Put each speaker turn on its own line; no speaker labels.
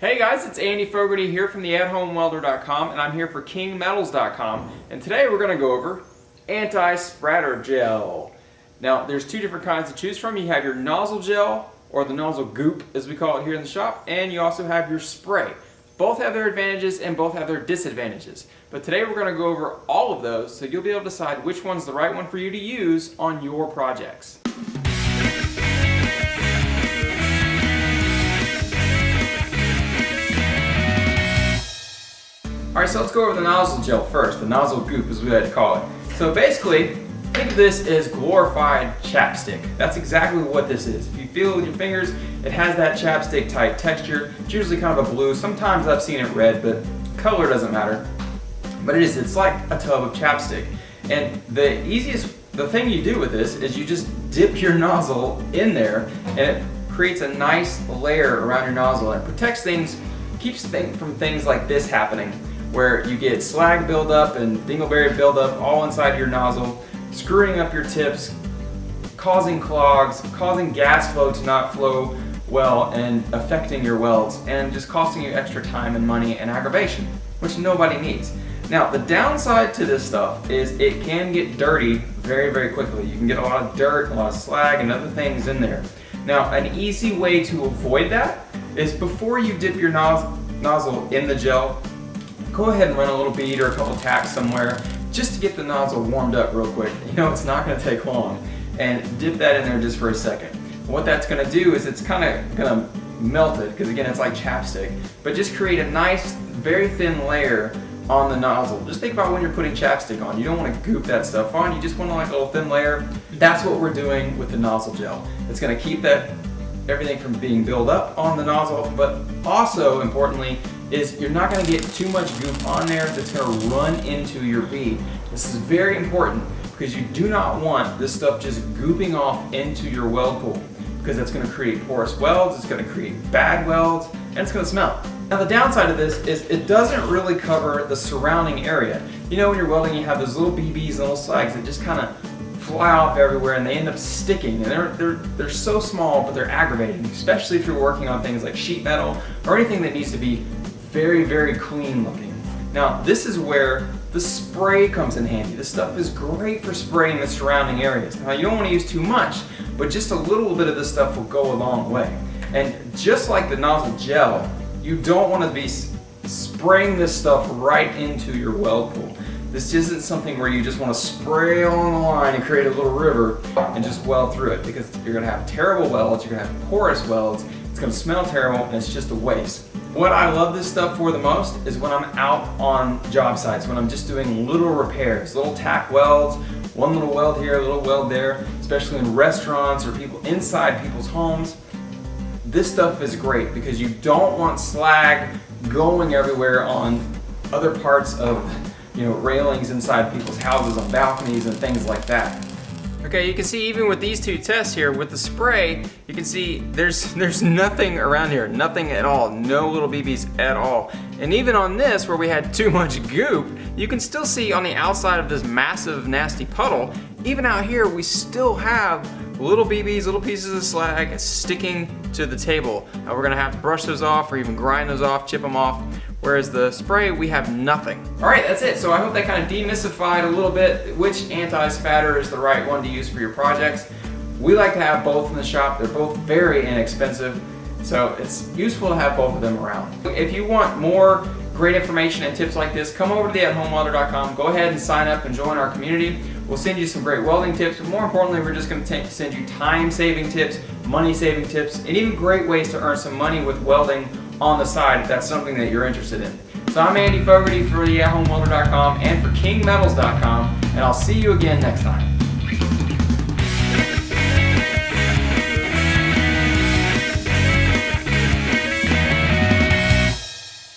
Hey guys, it's Andy Fogarty here from the AtHomeWelder.com, and I'm here for KingMetals.com, and today we're going to go over AntiSpatter Gel. Now, there's two different kinds to choose from. You have your Nozzle Gel, or the Nozzle Goop as we call it here in the shop, and you also have your spray. Both have their advantages and both have their disadvantages. But today we're going to go over all of those so you'll be able to decide which one's the right one for you to use on your projects. Alright, so let's go over the Nozzle Gel first, the Nozzle Goop as we like to call it. So basically, think of this as glorified chapstick. That's exactly what this is. If you feel it with your fingers, it has that chapstick type texture. It's usually kind of a blue. Sometimes I've seen it red, but color doesn't matter. But it's like a tub of chapstick. And the thing you do with this is you just dip your nozzle in there and it creates a nice layer around your nozzle and it protects things, keeps things from things like this happening, where you get slag buildup and dingleberry buildup all inside your nozzle, screwing up your tips, causing clogs, causing gas flow to not flow well, and affecting your welds, and just costing you extra time and money and aggravation, which nobody needs. Now, the downside to this stuff is it can get dirty very, very quickly. You can get a lot of dirt, a lot of slag, and other things in there. Now, an easy way to avoid that is before you dip your nozzle in the gel, go ahead and run a little bead or a couple tacks somewhere just to get the nozzle warmed up real quick. You know, it's not going to take long. And dip that in there just for a second. What that's going to do is it's kind of going to melt it, because again, it's like chapstick, but just create a nice, very thin layer on the nozzle. Just think about when you're putting chapstick on. You don't want to goop that stuff on. You just want like a little thin layer. That's what we're doing with the nozzle gel. It's going to keep everything from being built up on the nozzle, but also importantly is you're not going to get too much goop on there that's going to run into your bead. This is very important because you do not want this stuff just gooping off into your weld pool, because that's going to create porous welds, it's going to create bad welds, and it's going to smell. Now the downside of this is it doesn't really cover the surrounding area. You know, when you're welding you have those little BBs and little slags that just kind of fly off everywhere and they end up sticking, and they're so small but they're aggravating, especially if you're working on things like sheet metal or anything that needs to be very, very clean looking. Now this is where the spray comes in handy. This stuff is great for spraying the surrounding areas. Now you don't want to use too much, but just a little bit of this stuff will go a long way. And just like the nozzle gel, you don't want to be spraying this stuff right into your weld pool. This isn't something where you just want to spray on the line and create a little river and just weld through it, because you're going to have terrible welds, you're going to have porous welds, it's going to smell terrible, and it's just a waste. What I love this stuff for the most is when I'm out on job sites, when I'm just doing little repairs, little tack welds, one little weld here, a little weld there, especially in restaurants or people inside people's homes. This stuff is great because you don't want slag going everywhere on other parts of, you know, railings inside people's houses, on balconies and things like that. Okay, you can see even with these two tests here, with the spray, you can see there's nothing around here, nothing at all, no little BBs at all. And even on this, where we had too much goop, you can still see on the outside of this massive nasty puddle, even out here, we still have little BBs, little pieces of slag sticking to the table. We're gonna have to brush those off or even grind those off, chip them off. Whereas the spray, we have nothing. All right, that's it. So I hope that kind of demystified a little bit which anti-spatter is the right one to use for your projects. We like to have both in the shop. They're both very inexpensive, so it's useful to have both of them around. If you want more great information and tips like this, come over to the AtHomeWelder.com. Go ahead and sign up and join our community. We'll send you some great welding tips, but more importantly, we're just going to send you time-saving tips, money-saving tips, and even great ways to earn some money with welding on the side if that's something that you're interested in. So I'm Andy Fogarty for the AtHomeWelder.com and for KingMetals.com, and I'll see you again next time.